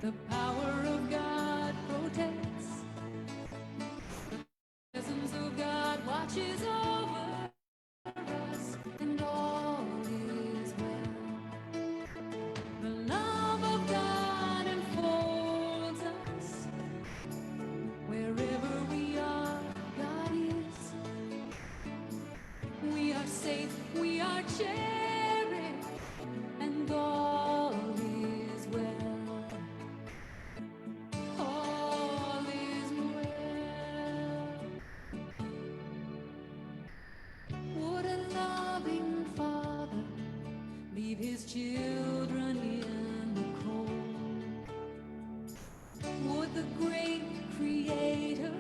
The power of God protects. The presence of God watches over us, and all is well. The love of God enfolds us. Wherever we are, God is. We are safe, we are cherished, and all is well. All is well. Would a loving father leave his children in the cold? Would the great creator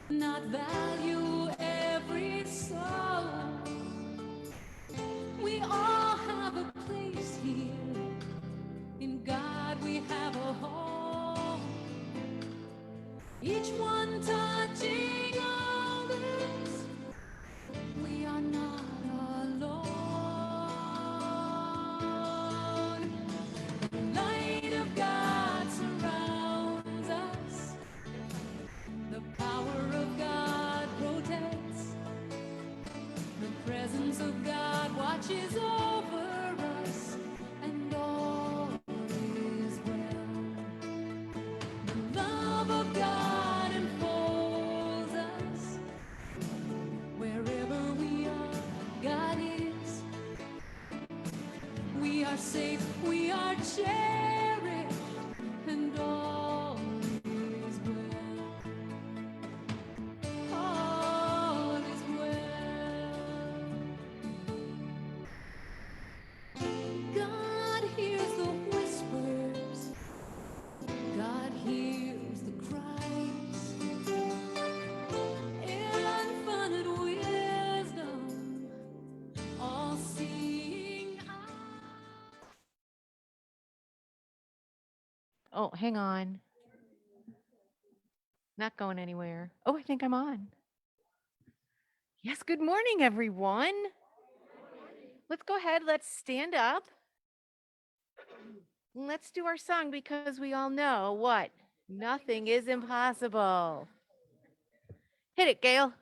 not value every soul? We all have a place here. In God we have a home. Each one touching others. We are not alone. The light of God surrounds us. The power of God protects. The presence of God watches over us, and all is well. The love of God enfolds us. Wherever we are, God is. We are safe, we are cherished, and all is well. All is well. God hears the whispers. God hears the cries. Infinite wisdom, all-seeing eye. Oh, hang on. Not going anywhere. Oh, I think I'm on. Yes, good morning, everyone. Let's go ahead. Let's stand up. Let's do our song because we all know what? Nothing is impossible. Hit it, Gail.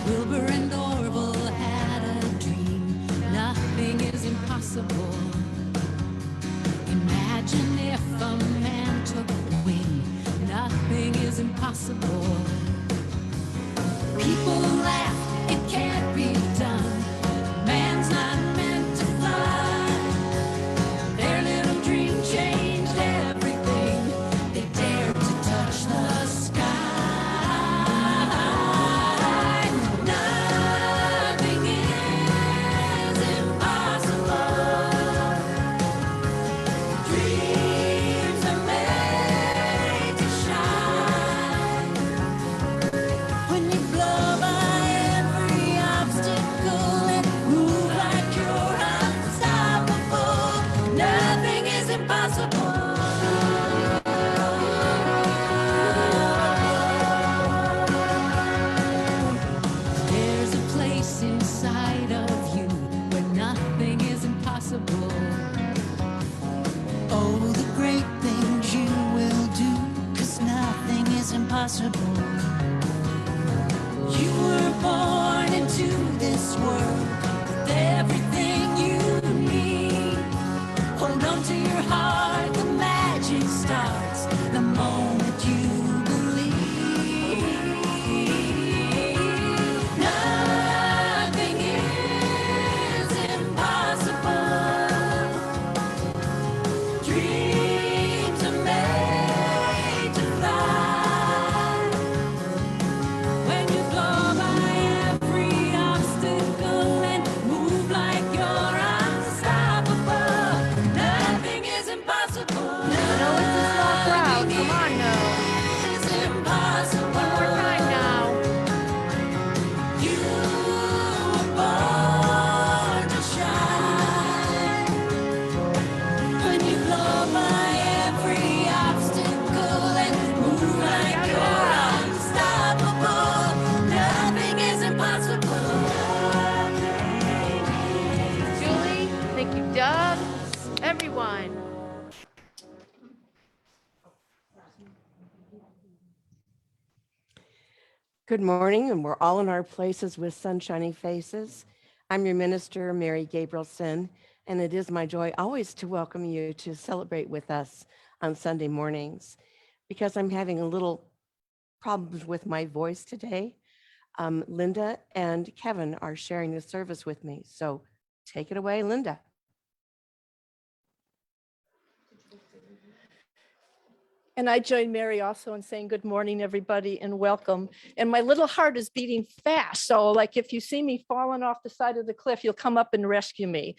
Wilbur and Orville had a dream. Nothing is impossible. Imagine if a man took wing. Nothing is impossible. People laugh, it can't be done. Man's not meant to fly. Their little dream changed everything. They dared to touch the sky. Nothing is impossible. Dreams are made to shine. When you blow by every obstacle and move like you're unstoppable, nothing is impossible. There's a place inside of you where nothing is impossible. Oh, the great things you will do, 'cause nothing is impossible. You were born into this world with everything you need. Hold on to your heart, the magic starts the moment you believe. Nothing is impossible. Dreams are made to fly. When you blow by every obstacle and move like you're unstoppable, nothing is impossible. No, it's a small Good morning, and we're all in our places with sunshiny faces. I'm your minister, Mary Gabrielson, and it is my joy always to welcome you to celebrate with us on Sunday mornings. Because I'm having a little problems with my voice today, Linda and Kevin are sharing the service with me. So take it away, Linda. And I join Mary also in saying good morning, everybody, and welcome. And my little heart is beating fast. So like if you see me falling off the side of the cliff, you'll come up and rescue me.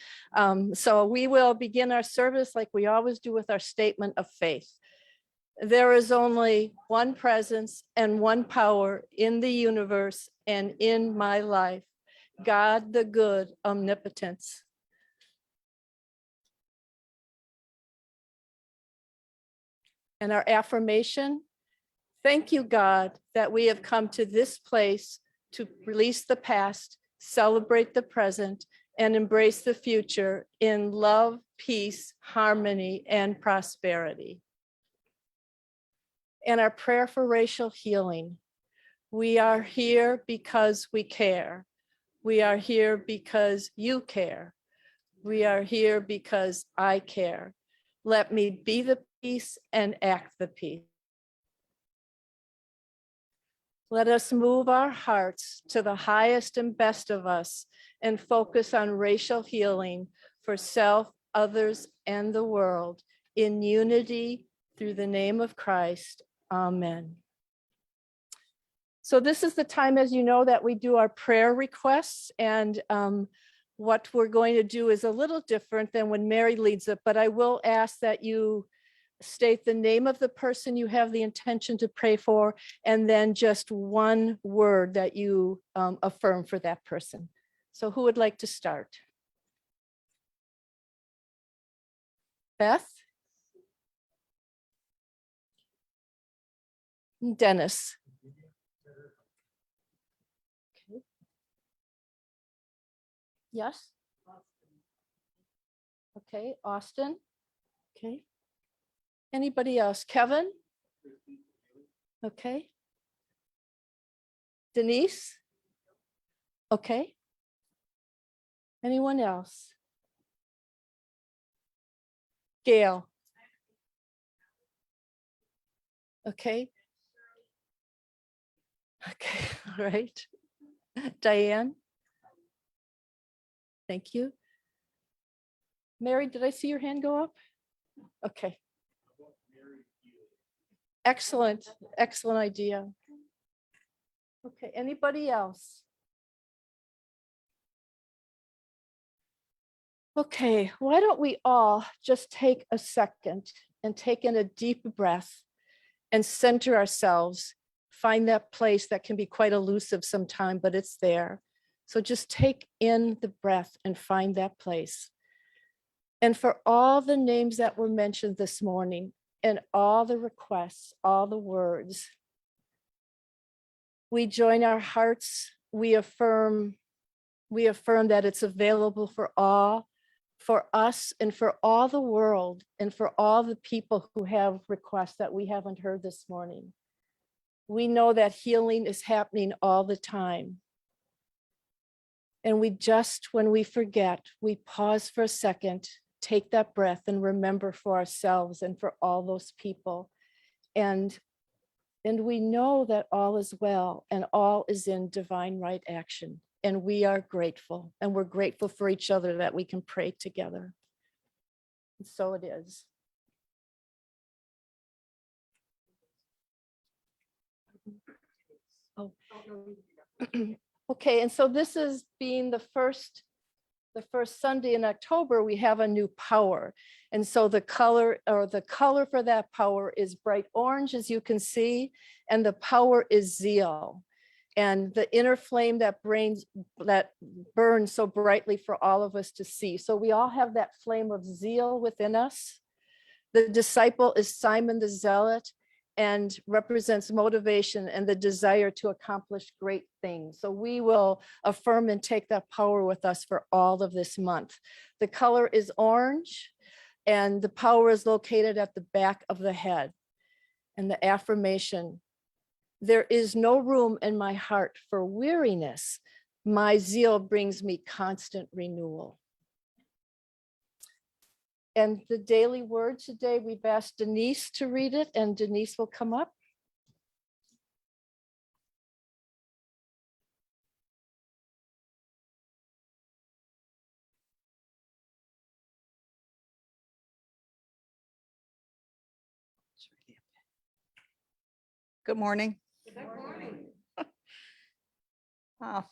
So we will begin our service like we always do with our statement of faith. There is only one presence and one power in the universe and in my life, God the good omnipotence. And our affirmation, thank you, God, that we have come to this place to release the past, celebrate the present, and embrace the future in love, peace, harmony, and prosperity. And our prayer for racial healing. We are here because we care. We are here because you care. We are here because I care. Let me be the peace and act the peace. Let us move our hearts to the highest and best of us and focus on racial healing for self, others, and the world in unity through the name of Christ. Amen. So this is the time, as you know, that we do our prayer requests, and what we're going to do is a little different than when Mary leads it, but I will ask that you state the name of the person you have the intention to pray for, and then just one word that you affirm for that person. So who would like to start? Beth? Dennis? Okay. Yes? Okay, Austin? Okay. Anybody else? Kevin? Okay. Denise? Okay. Anyone else? Gail? Okay. Okay, all right. Diane? Thank you. Mary, did I see your hand go up? Okay. Excellent, excellent idea. Okay, anybody else? Okay, why don't we all just take a second and take in a deep breath and center ourselves, find that place that can be quite elusive sometime, but it's there. So just take in the breath and find that place. And for all the names that were mentioned this morning and all the requests, all the words, we join our hearts, we affirm that it's available for all, for us and for all the world and for all the people who have requests that we haven't heard this morning. We know that healing is happening all the time. And we just, when we forget, we pause for a second, take that breath and remember for ourselves and for all those people. And we know that all is well and all is in divine right action. And we are grateful, and we're grateful for each other that we can pray together. And so it is. Oh. Okay, and so this is being the first Sunday in October, we have a new power. And so the color for that power is bright orange, as you can see, and the power is zeal. And the inner flame that burns so brightly for all of us to see. So we all have that flame of zeal within us. The disciple is Simon the Zealot and represents motivation and the desire to accomplish great things. So we will affirm and take that power with us for all of this month. The color is orange, and the power is located at the back of the head. And the affirmation, There is no room in my heart for weariness. My zeal brings me constant renewal. And the daily word today, we've asked Denise to read it, and Denise will come up. Good morning.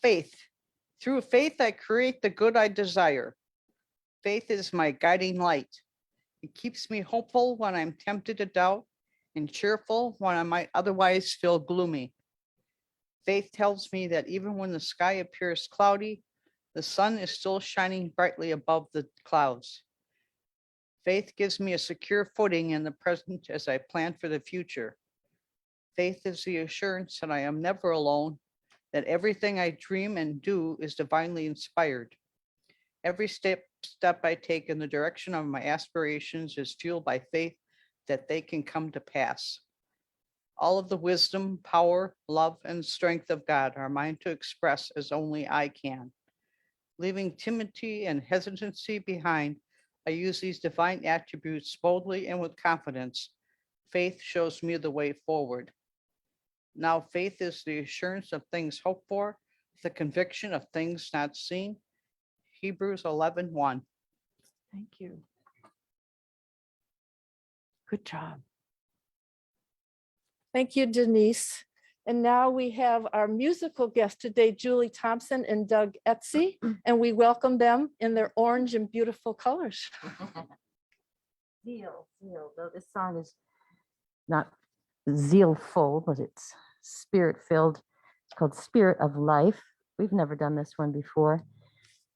Faith. Through faith, I create the good I desire. Faith is my guiding light. It keeps me hopeful when I'm tempted to doubt and cheerful when I might otherwise feel gloomy. Faith tells me that even when the sky appears cloudy, the sun is still shining brightly above the clouds. Faith gives me a secure footing in the present as I plan for the future. Faith is the assurance that I am never alone, that everything I dream and do is divinely inspired. Every step I take in the direction of my aspirations is fueled by faith that they can come to pass. All of the wisdom, power, love, and strength of God are mine to express as only I can. Leaving timidity and hesitancy behind, I use these divine attributes boldly and with confidence. Faith shows me the way forward. Now faith is the assurance of things hoped for, the conviction of things not seen. Hebrews 11:1. Thank you. Good job. Thank you, Denise. And now we have our musical guest today, Julie Thompson and Doug Etsy, and we welcome them in their orange and beautiful colors. Zeal, though this song is not zealful, but it's spirit filled. It's called Spirit of Life. We've never done this one before.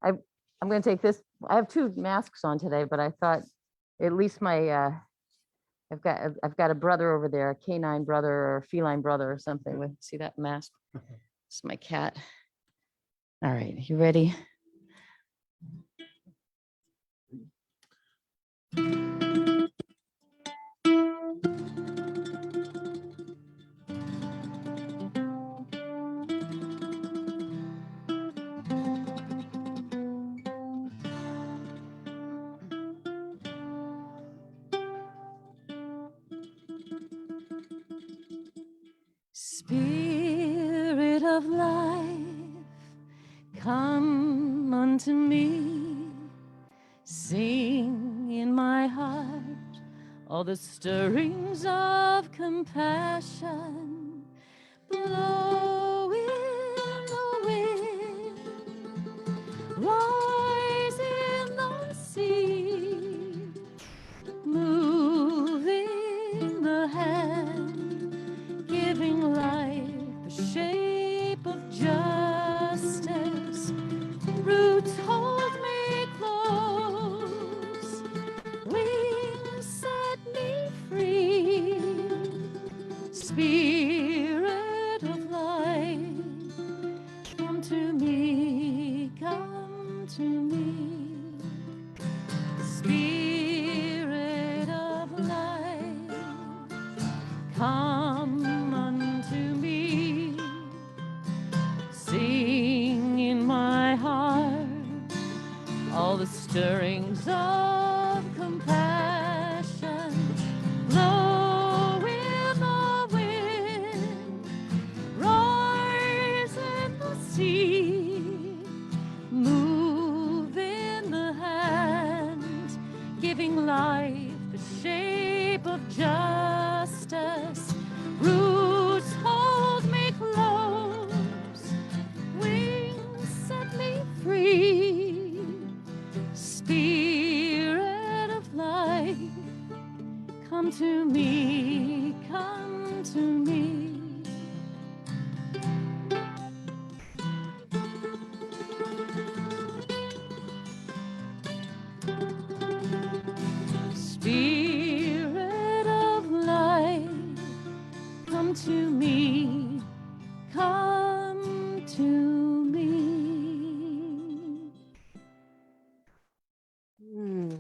I'm going to take this. I have two masks on today, but I thought at least my I've got a brother over there, a canine brother or a feline brother or something. See that mask? It's my cat. All right, you ready? Spirit of life, come unto me. Sing in my heart all the stirrings of compassion. Blow in the wind, rise in the sea, move in the hand, giving life the shape of justice. Roots hold me close, wings set me free. Spirit of life, come to me, come to me. Spirit of life, come unto me. Sing in my heart all the stirrings of compassion. Blow in the wind, rise in the sea, move in the hand, giving life the shape of justice. Roots hold me close, wings set me free. Spirit of life, come to me, come to me. Spirit of life, come to me, come to me. Mm.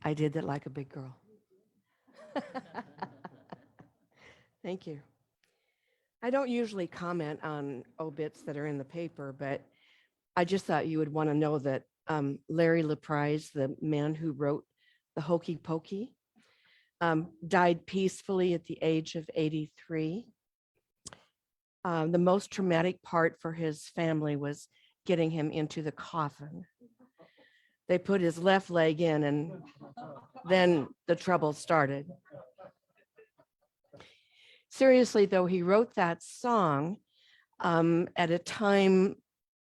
I did that like a big girl. Thank you. I don't usually comment on obits that are in the paper, but I just thought you would want to know that Larry LaPrise, the man who wrote the Hokey Pokey, died peacefully at the age of 83. The most traumatic part for his family was getting him into the coffin. They put his left leg in, and then the trouble started. Seriously, though, he wrote that song at a time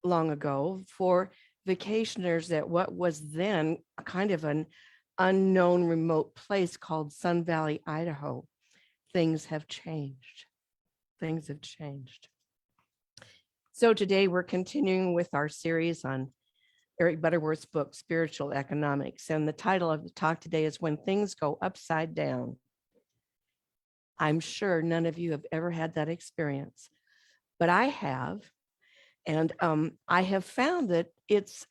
long ago for vacationers at what was then kind of an unknown remote place called Sun Valley, Idaho. Things have changed. Things have changed. So today we're continuing with our series on Eric Butterworth's book, Spiritual Economics. And the title of the talk today is When Things Go Upside Down. I'm sure none of you have ever had that experience, but I have. And I have found that it's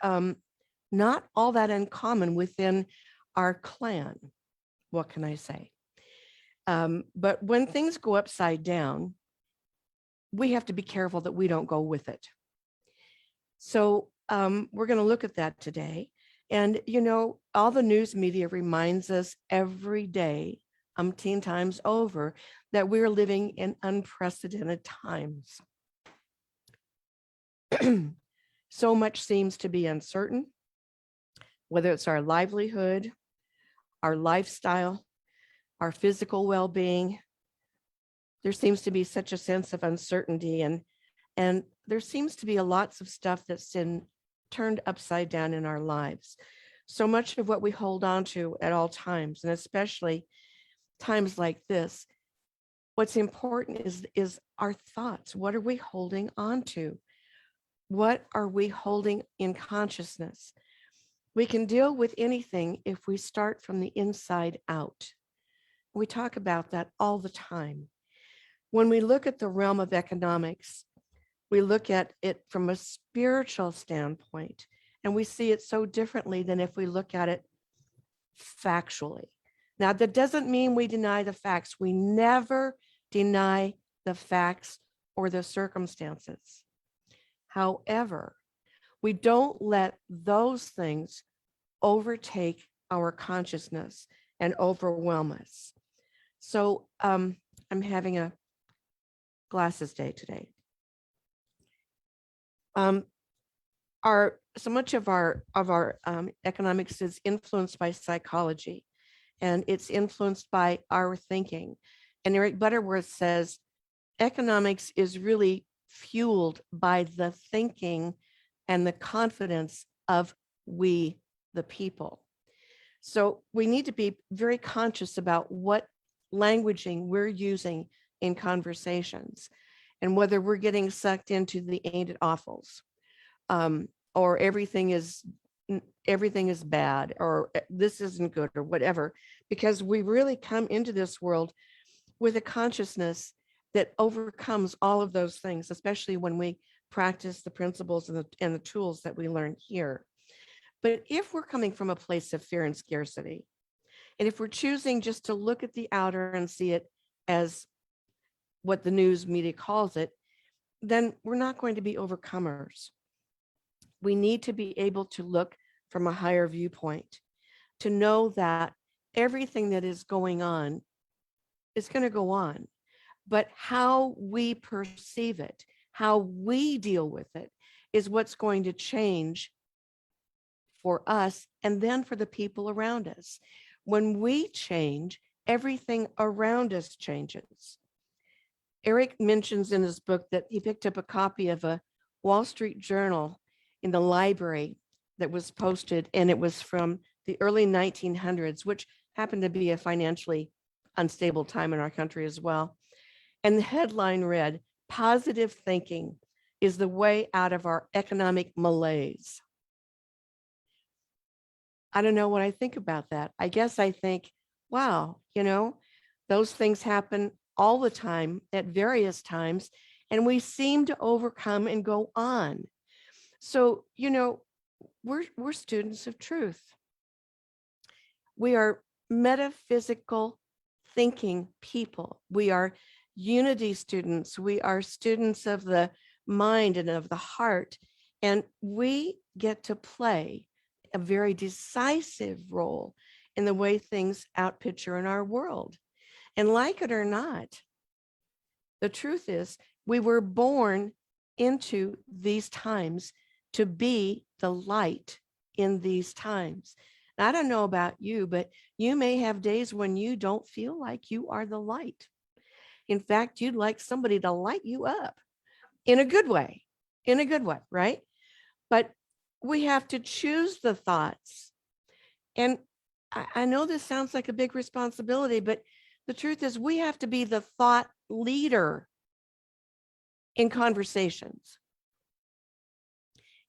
not all that uncommon within our clan. What can I say? But when things go upside down, we have to be careful that we don't go with it. So we're going to look at that today. And, you know, all the news media reminds us every day, umpteen times over, that we're living in unprecedented times. So much seems to be uncertain, whether it's our livelihood, our lifestyle, our physical well-being. There seems to be such a sense of uncertainty, and there seems to be lots of stuff that's turned upside down in our lives. So much of what we hold on to at all times, and especially times like this, what's important is our thoughts. What are we holding on to? What are we holding in consciousness? We can deal with anything if we start from the inside out. We talk about that all the time. When we look at the realm of economics, we look at it from a spiritual standpoint, and we see it so differently than if we look at it factually. Now, that doesn't mean we deny the facts. We never deny the facts or the circumstances. However, we don't let those things overtake our consciousness and overwhelm us. So I'm having a glasses day today. So much of our economics is influenced by psychology, and it's influenced by our thinking. And Eric Butterworth says economics is really fueled by the thinking and the confidence of we, the people. So we need to be very conscious about what languaging we're using in conversations, and whether we're getting sucked into the ain't it awfuls, or everything is bad, or this isn't good, or whatever, because we really come into this world with a consciousness that overcomes all of those things, especially when we practice the principles and the tools that we learn here. But if we're coming from a place of fear and scarcity, and if we're choosing just to look at the outer and see it as what the news media calls it, then we're not going to be overcomers. We need to be able to look from a higher viewpoint, to know that everything that is going on is going to go on, but how we perceive it, how we deal with it, is what's going to change for us and then for the people around us. When we change, everything around us changes. Eric mentions in his book that he picked up a copy of a Wall Street Journal in the library that was posted, and it was from the early 1900s, which happened to be a financially unstable time in our country as well. And the headline read, "Positive thinking is the way out of our economic malaise." I don't know what I think about that. I guess I think, wow, you know, Those things happen all the time at various times, and we seem to overcome and go on. So, we're students of truth. We are metaphysical thinking people. We are unity students. We are students of the mind and of the heart. And we get to play a very decisive role in the way things outpicture in our world. And like it or not, the truth is we were born into these times to be the light in these times. And I don't know about you, but you may have days when you don't feel like you are the light. In fact, you'd like somebody to light you up in a good way, right? But we have to choose the thoughts. And I know this sounds like a big responsibility, but the truth is we have to be the thought leader in conversations.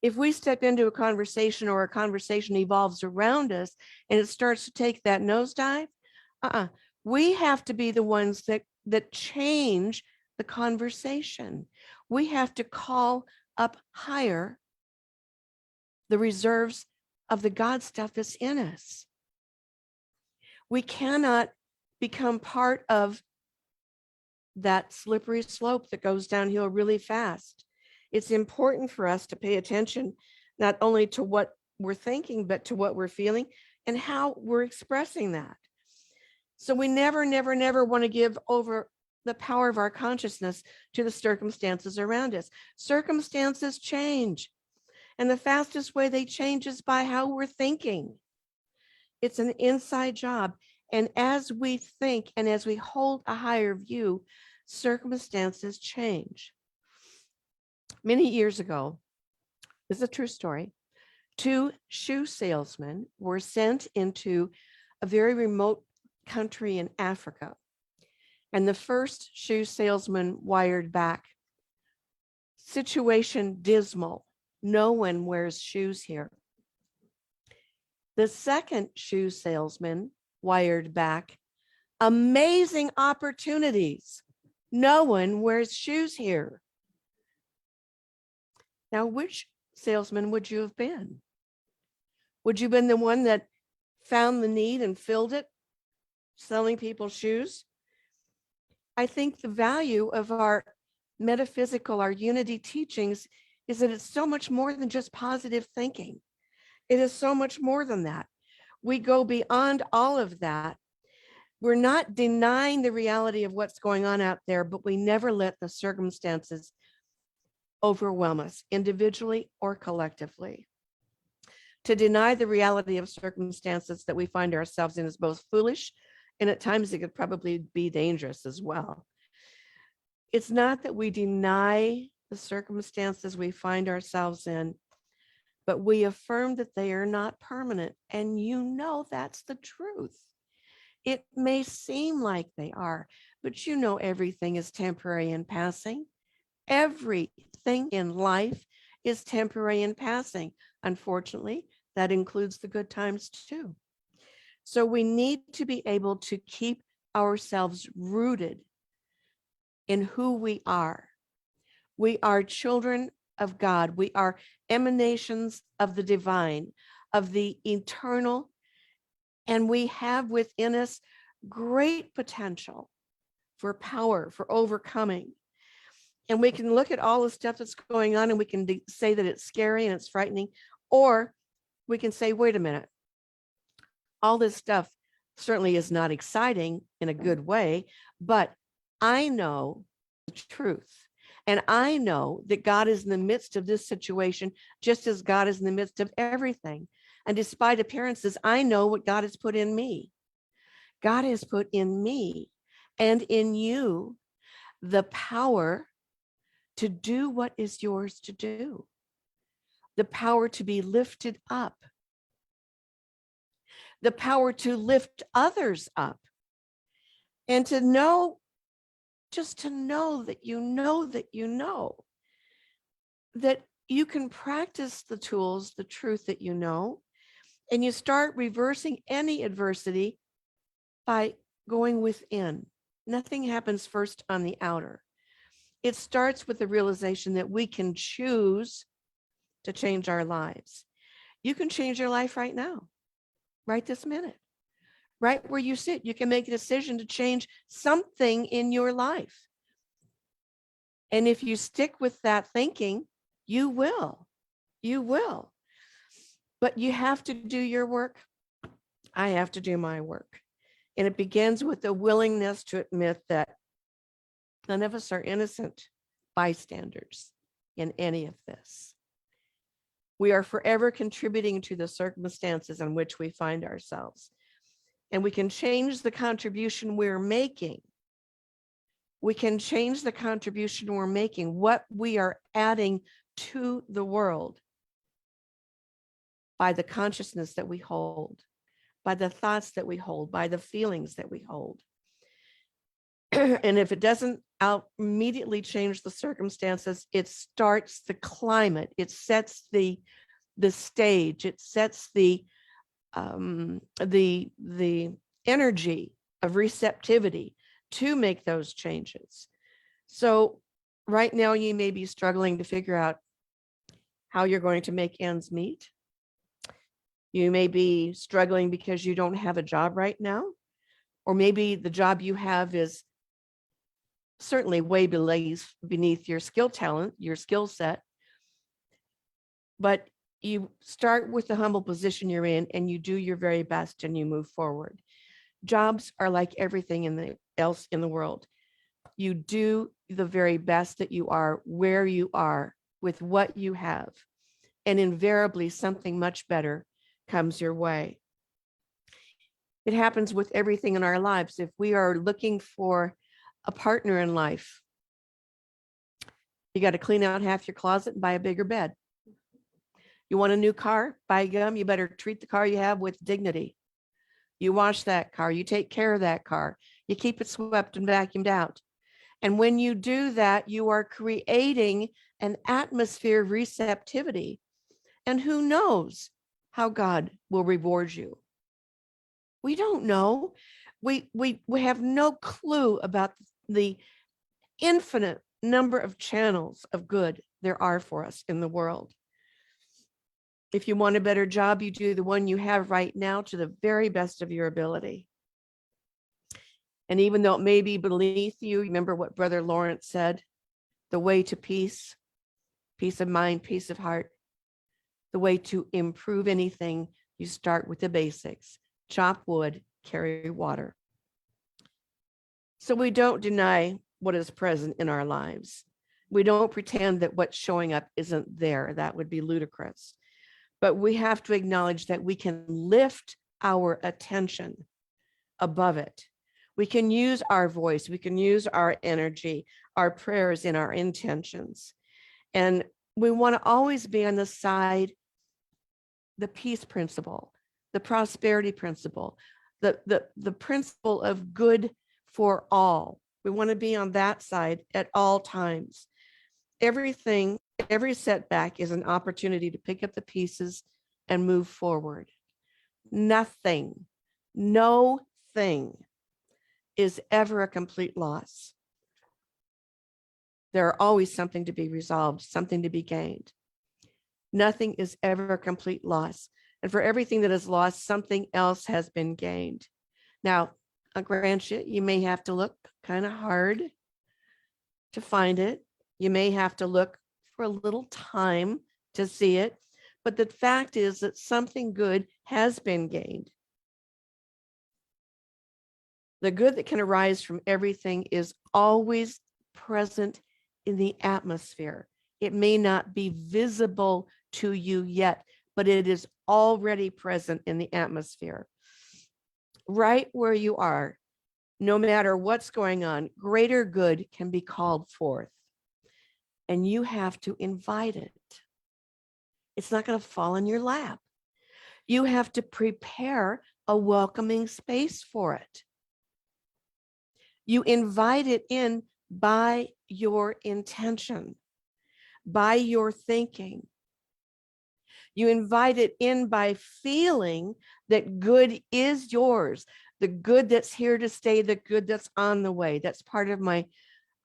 If we step into a conversation or a conversation evolves around us and it starts to take that nosedive, we have to be the ones that change the conversation. We have to call up higher the reserves of the God stuff that's in us. We cannot become part of that slippery slope that goes downhill really fast. It's important for us to pay attention not only to what we're thinking, but to what we're feeling and how we're expressing that. So we never want to give over the power of our consciousness to the circumstances around us. Circumstances change, and the fastest way they change is by how we're thinking. It's an inside job. And as we think and as we hold a higher view, circumstances change. Many years ago, this is a true story, 2 shoe salesmen were sent into a very remote country in Africa. And the first shoe salesman wired back, "Situation dismal. No one wears shoes here." The second shoe salesman wired back, "Amazing opportunities. No one wears shoes here." Now, which salesman would you have been? Would you have been the one that found the need and filled it, selling people shoes? I think the value of our metaphysical, our unity teachings is that it's so much more than just positive thinking. It is so much more than that. We go beyond all of that. We're not denying the reality of what's going on out there, but we never let the circumstances overwhelm us individually or collectively. To deny the reality of circumstances that we find ourselves in is both foolish and at times it could probably be dangerous as well. It's not that we deny the circumstances we find ourselves in, but we affirm that they are not permanent. And that's the truth. It may seem like they are, but everything is temporary and passing. Everything in life is temporary and passing. Unfortunately, that includes the good times too. So we need to be able to keep ourselves rooted in who we are. We are children of God. We are emanations of the divine, of the eternal, and we have within us great potential for power, for overcoming. And we can look at all the stuff that's going on and we can say that it's scary and it's frightening, or we can say, wait a minute, all this stuff certainly is not exciting in a good way, but I know the truth. And I know that God is in the midst of this situation, just as God is in the midst of everything. And despite appearances, I know what God has put in me. God has put in me and in you the power to do what is yours to do, the power to be lifted up, the power to lift others up, and to know, just to know that that you can practice the tools, the truth that you know, and you start reversing any adversity by going within. Nothing happens first on the outer. It starts with the realization that we can choose to change our lives. You can change your life right now, right this minute, right where you sit. You can make a decision to change something in your life. And if you stick with that thinking, you will. You will. But you have to do your work. I have to do my work. And it begins with the willingness to admit that none of us are innocent bystanders in any of this. We are forever contributing to the circumstances in which we find ourselves. And we can change the contribution we're making. We can change the contribution we're making, what we are adding to the world by the consciousness that we hold, by the thoughts that we hold, by the feelings that we hold. And if it doesn't immediately change the circumstances, it starts the climate, it sets the stage, it sets the energy of receptivity to make those changes. So right now you may be struggling to figure out how you're going to make ends meet. You may be struggling because you don't have a job right now, or maybe the job you have is certainly way beneath your skill talent, your skill set. But you start with the humble position you're in and you do your very best and you move forward. Jobs are like everything else in the world. You do the very best that you are where you are with what you have. And invariably something much better comes your way. It happens with everything in our lives. If we are looking for a partner in life, you got to clean out half your closet and buy a bigger bed. You want a new car? Buy gum. You better treat the car you have with dignity. You wash that car. You take care of that car. You keep it swept and vacuumed out. And when you do that, you are creating an atmosphere of receptivity. And who knows how God will reward you? We don't know. We have no clue about the infinite number of channels of good there are for us in the world. If you want a better job, you do the one you have right now to the very best of your ability. And even though it may be beneath you, remember what Brother Lawrence said, the way to peace, peace of mind, peace of heart, the way to improve anything, you start with the basics, chop wood, carry water. So we don't deny what is present in our lives. We don't pretend that what's showing up isn't there. That would be ludicrous. But we have to acknowledge that we can lift our attention above it. We can use our voice, we can use our energy, our prayers, and our intentions. And we want to always be on the side, the peace principle, the prosperity principle, the principle of good for all. We want to be on that side at all times. Everything, every setback is an opportunity to pick up the pieces and move forward. Nothing, no thing is ever a complete loss. There are always something to be resolved, something to be gained. Nothing is ever a complete loss. And for everything that is lost, something else has been gained. Now, I'll grant you, you may have to look kind of hard to find it. You may have to look for a little time to see it. But the fact is that something good has been gained. The good that can arise from everything is always present in the atmosphere. It may not be visible to you yet, but it is already present in the atmosphere. Right where you are, no matter what's going on, greater good can be called forth. And you have to invite it. It's not going to fall in your lap. You have to prepare a welcoming space for it. You invite it in by your intention, by your thinking. You invite it in by feeling that good is yours, the good that's here to stay, the good that's on the way. That's part of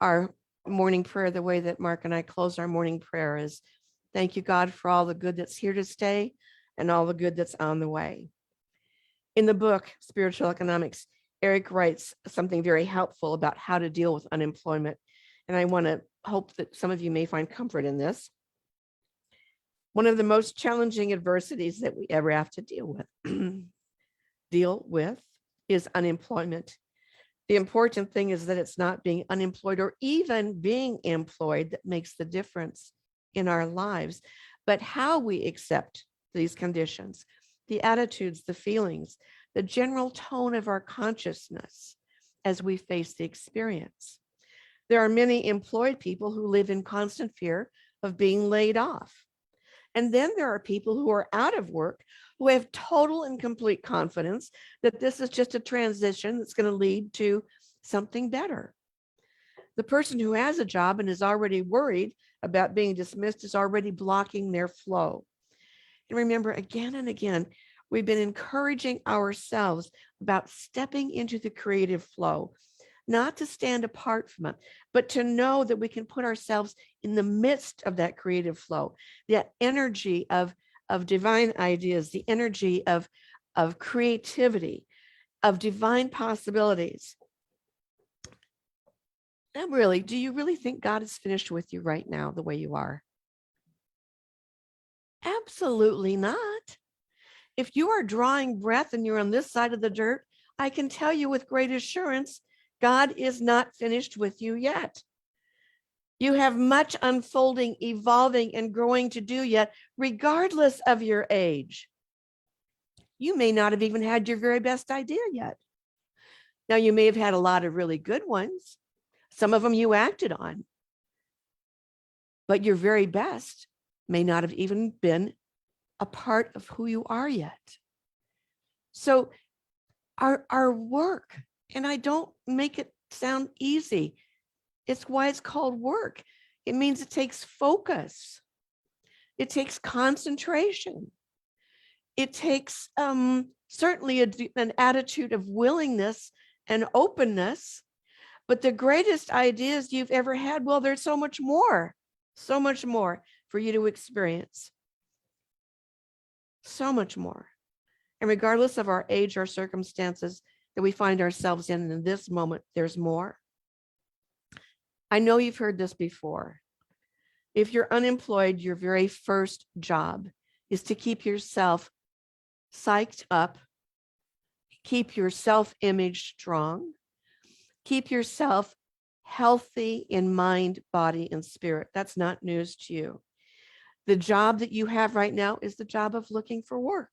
our morning prayer. The way that Mark and I close our morning prayer is, thank you, God, for all the good that's here to stay and all the good that's on the way. In the book, Spiritual Economics, Eric writes something very helpful about how to deal with unemployment. And I want to hope that some of you may find comfort in this. One of the most challenging adversities that we ever have to deal with is unemployment. The important thing is that it's not being unemployed or even being employed that makes the difference in our lives, but how we accept these conditions, the attitudes, the feelings, the general tone of our consciousness as we face the experience. There are many employed people who live in constant fear of being laid off. And then there are people who are out of work who have total and complete confidence that this is just a transition that's going to lead to something better. The person who has a job and is already worried about being dismissed is already blocking their flow. And remember, again and again, we've been encouraging ourselves about stepping into the creative flow, not to stand apart from it, but to know that we can put ourselves in the midst of that creative flow, that energy of divine ideas, the energy of creativity, of divine possibilities. And really, do you really think God is finished with you right now the way you are? Absolutely not. If you are drawing breath and you're on this side of the dirt, I can tell you with great assurance, God is not finished with you yet. You have much unfolding, evolving, and growing to do yet, regardless of your age. You may not have even had your very best idea yet. Now, you may have had a lot of really good ones. Some of them you acted on. But your very best may not have even been a part of who you are yet. So our work, and I don't make it sound easy. It's why it's called work. It means it takes focus. It takes concentration. It takes certainly an attitude of willingness and openness. But the greatest ideas you've ever had, well, there's so much more for you to experience. So much more. And regardless of our age or circumstances that we find ourselves in this moment, there's more. I know you've heard this before. If you're unemployed, your very first job is to keep yourself psyched up, keep your self-image strong, keep yourself healthy in mind, body, and spirit. That's not news to you. The job that you have right now is the job of looking for work.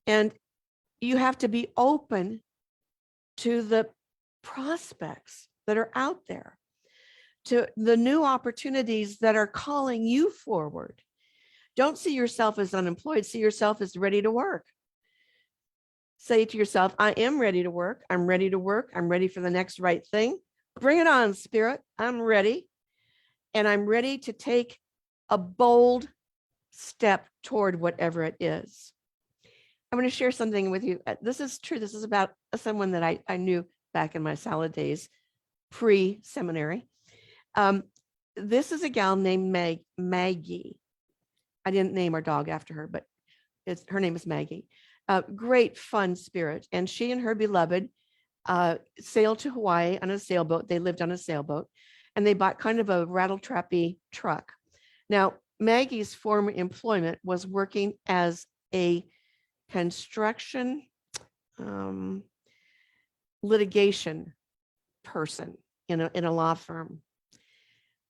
And you have to be open to the prospects that are out there, to the new opportunities that are calling you forward. Don't see yourself as unemployed, see yourself as ready to work. Say to yourself, I am ready to work. I'm ready to work. I'm ready for the next right thing. Bring it on, Spirit. I'm ready. And I'm ready to take a bold step toward whatever it is. I'm going to share something with you. This is true. This is about someone that I knew back in my salad days, pre-seminary. This is a gal named Maggie. I didn't name our dog after her, but her name is Maggie. Great, fun spirit. And she and her beloved sailed to Hawaii on a sailboat. They lived on a sailboat, and they bought kind of a rattle-trappy truck. Now, Maggie's former employment was working as a construction litigation person in a law firm.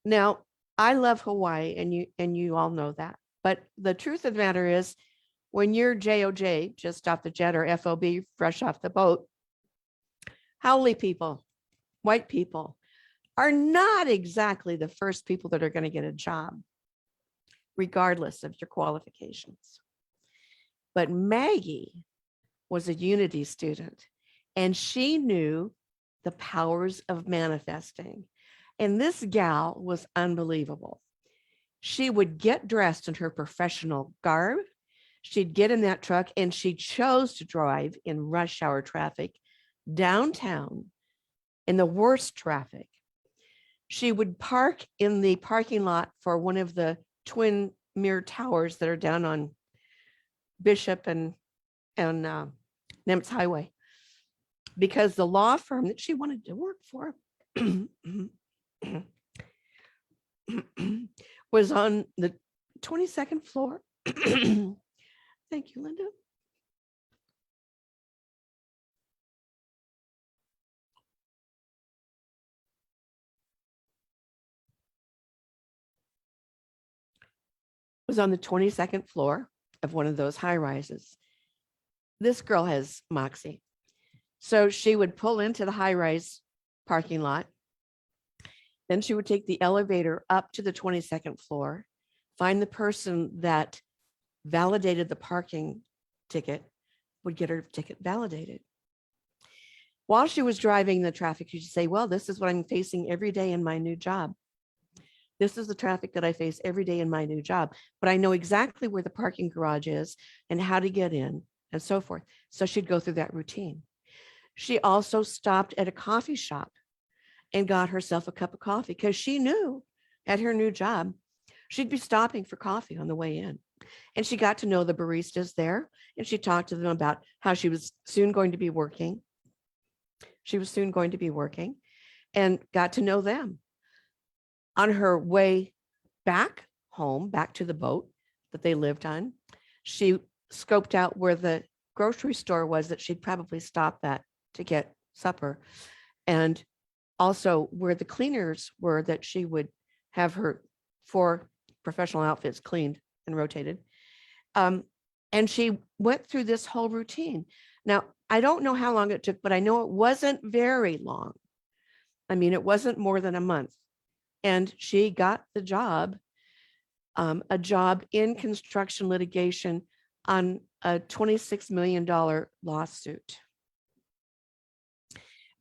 Now, I love Hawaii, and you all know that. But the truth of the matter is, when you're JOJ, just off the jet, or FOB, fresh off the boat, haole people, white people, are not exactly the first people that are going to get a job, regardless of your qualifications. But Maggie was a Unity student, and she knew the powers of manifesting. And this gal was unbelievable. She would get dressed in her professional garb. She'd get in that truck, and she chose to drive in rush hour traffic downtown in the worst traffic. She would park in the parking lot for one of the twin mirror towers that are down on Bishop and Nimitz Highway, because the law firm that she wanted to work for was on the 22nd floor. Thank you, Linda. Was on the 22nd floor of one of those high rises. This girl has moxie. So she would pull into the high rise parking lot. Then she would take the elevator up to the 22nd floor, find the person that validated the parking ticket, would get her ticket validated. While she was driving the traffic, she'd say, well, this is what I'm facing every day in my new job. This is the traffic that I face every day in my new job, but I know exactly where the parking garage is and how to get in and so forth. So she'd go through that routine. She also stopped at a coffee shop and got herself a cup of coffee because she knew at her new job, she'd be stopping for coffee on the way in. And she got to know the baristas there, and she talked to them about how she was soon going to be working. She was soon going to be working and got to know them. On her way back home, back to the boat that they lived on, she scoped out where the grocery store was that she'd probably stop at to get supper, and also where the cleaners were that she would have her 4 professional outfits cleaned and rotated. And she went through this whole routine. Now, I don't know how long it took, but I know it wasn't very long. I mean, it wasn't more than a month. And she got the job, a job in construction litigation on a $26 million lawsuit.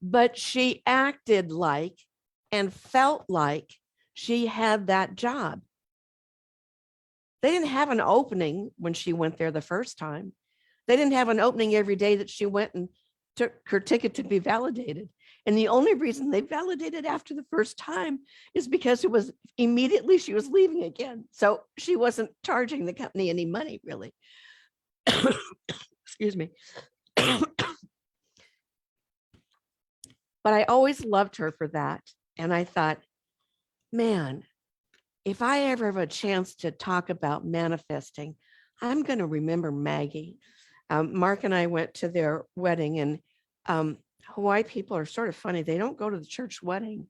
But she acted like and felt like she had that job. They didn't have an opening when she went there the first time. They didn't have an opening every day that she went and took her ticket to be validated. And the only reason they validated after the first time is because it was immediately she was leaving again. So she wasn't charging the company any money, really. Excuse me. But I always loved her for that. And I thought, man, if I ever have a chance to talk about manifesting, I'm going to remember Maggie. Mark and I went to their wedding, and Hawaii people are sort of funny. They don't go to the church wedding,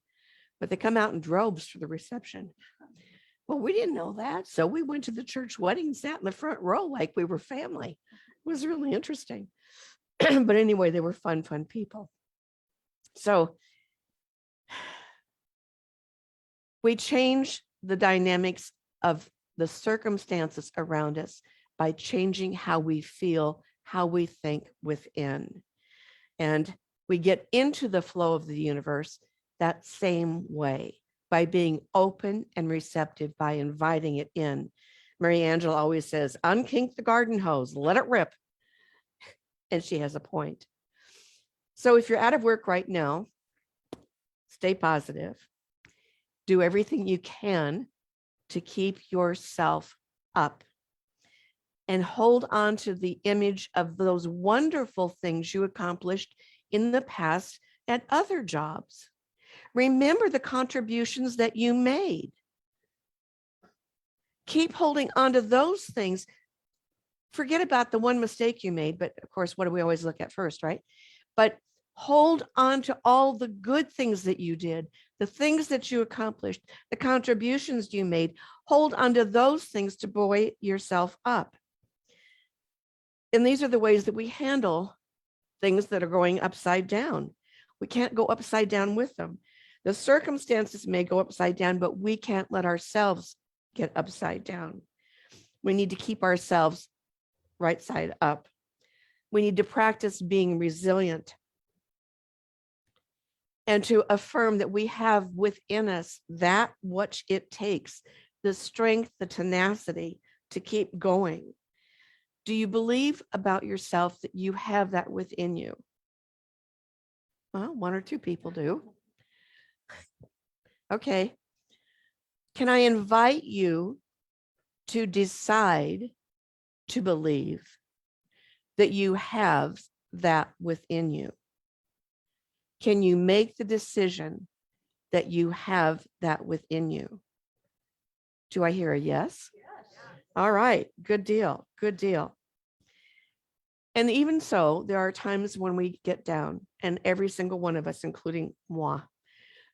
but they come out in droves for the reception. Well, we didn't know that. So we went to the church wedding and sat in the front row like we were family. It was really interesting. But anyway, they were fun people. So we change the dynamics of the circumstances around us by changing how we feel, how we think within. And we get into the flow of the universe that same way, by being open and receptive, by inviting it in. Mary Angela always says, unkink the garden hose, let it rip. And she has a point. So if you're out of work right now, stay positive. Do everything you can to keep yourself up. And hold on to the image of those wonderful things you accomplished in the past at other jobs. Remember the contributions that you made. Keep holding on to those things. Forget about the one mistake you made, but of course, what do we always look at first, right? But hold on to all the good things that you did, the things that you accomplished, the contributions you made. Hold on to those things to buoy yourself up. And these are the ways that we handle things that are going upside down. We can't go upside down with them. The circumstances may go upside down, but we can't let ourselves get upside down. We need to keep ourselves right side up. We need to practice being resilient and to affirm that we have within us that which it takes, the strength, the tenacity to keep going. Do you believe about yourself that you have that within you? Well, one or two people do. Okay. Can I invite you to decide to believe that you have that within you? Can you make the decision that you have that within you? Do I hear a yes? All right, good deal, good deal. And even so, there are times when we get down, and every single one of us, including moi.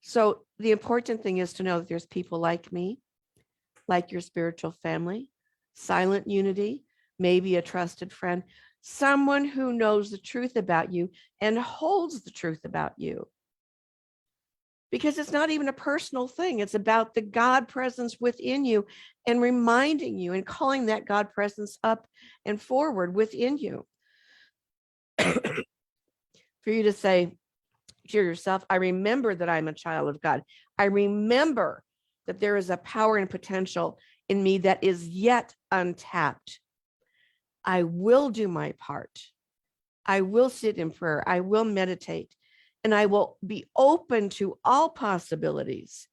So the important thing is to know that there's people like me, like your spiritual family, silent unity, maybe a trusted friend, someone who knows the truth about you and holds the truth about you. Because it's not even a personal thing. It's about the God presence within you and reminding you and calling that God presence up and forward within you. For you to say to yourself, I remember that I'm a child of God. I remember that there is a power and potential in me that is yet untapped. I will do my part. I will sit in prayer. I will meditate, and I will be open to all possibilities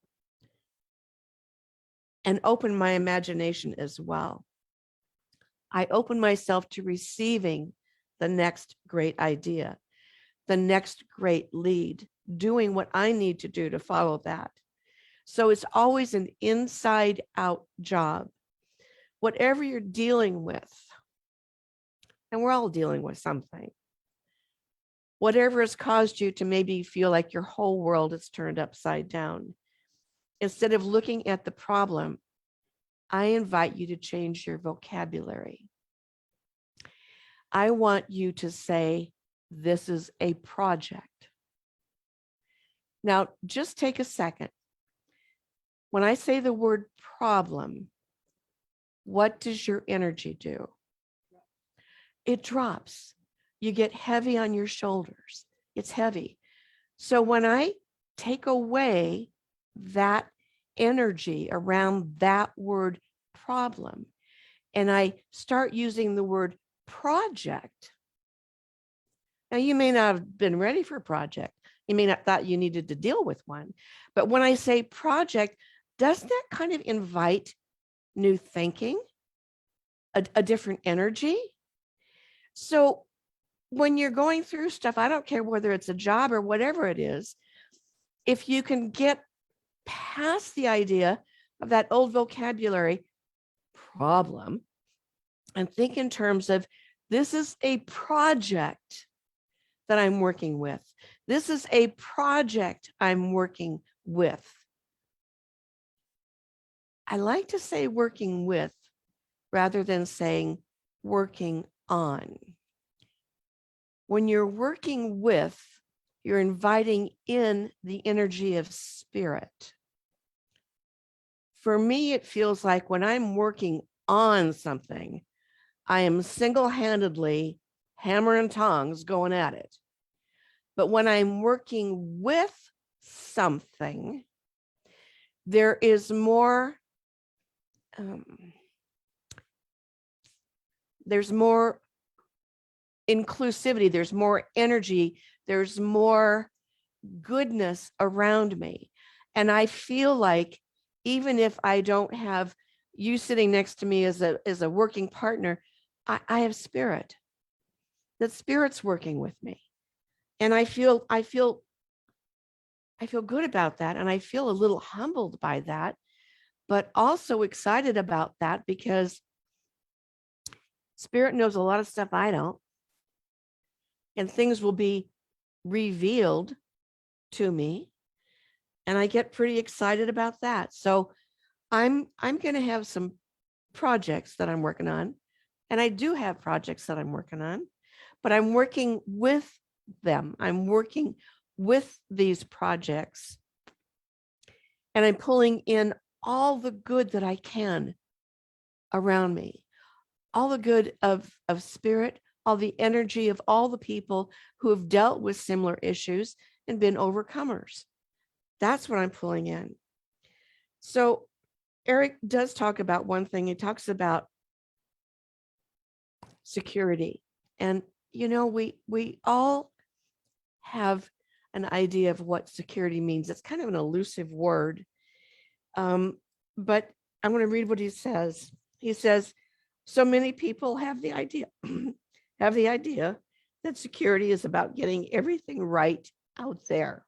and open my imagination as well. I open myself to receiving the next great idea, the next great lead, doing what I need to do to follow that. So it's always an inside out job. Whatever you're dealing with, and we're all dealing with something, whatever has caused you to maybe feel like your whole world is turned upside down, instead of looking at the problem, I invite you to change your vocabulary. I want you to say, this is a project. Now, just take a second. When I say the word problem, what does your energy do? It drops. You get heavy on your shoulders. It's heavy. So when I take away that energy around that word problem, and I start using the word project. Now, you may not have been ready for a project. You may not thought you needed to deal with one. But when I say project, doesn't that kind of invite new thinking, a different energy? So when you're going through stuff, I don't care whether it's a job or whatever it is, if you can get past the idea of that old vocabulary problem and think in terms of, this is a project that I'm working with. This is a project I'm working with. I like to say working with rather than saying working on. When you're working with, you're inviting in the energy of spirit. For me, it feels like when I'm working on something, I am single-handedly hammer and tongs going at it. But when I'm working with something, there is more, there's more inclusivity, there's more energy, there's more goodness around me. And I feel like even if I don't have you sitting next to me as a working partner, I have spirit. That spirit's working with me. And I feel good about that. And I feel a little humbled by that, but also excited about that because spirit knows a lot of stuff I don't. And things will be revealed to me. And I get pretty excited about that. So I'm going to have some projects that I'm working on. And I do have projects that I'm working on, but I'm working with them. I'm working with these projects. And I'm pulling in all the good that I can around me, all the good of spirit, all the energy of all the people who have dealt with similar issues and been overcomers. That's what I'm pulling in. So Eric does talk about one thing. He talks about security. And, you know, we all have an idea of what security means. It's kind of an elusive word. But I'm going to read what he says. He says, so many people have the idea, that security is about getting everything right out there,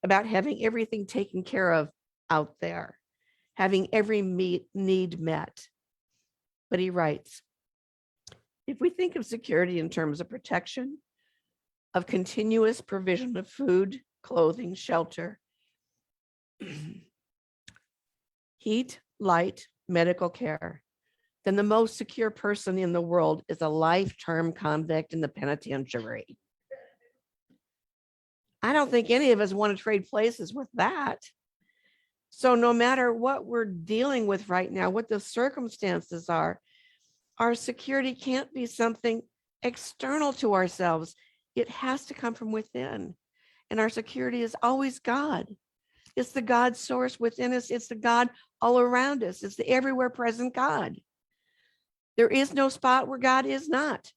about having everything taken care of out there, having every need met. But he writes, if we think of security in terms of protection, of continuous provision of food, clothing, shelter, heat, light, medical care, then the most secure person in the world is a life-term convict in the penitentiary. I don't think any of us want to trade places with that. So no matter what we're dealing with right now, what the circumstances are, our security can't be something external to ourselves. It has to come from within. And our security is always God. It's the God source within us. It's the God all around us. It's the everywhere present God. There is no spot where God is not.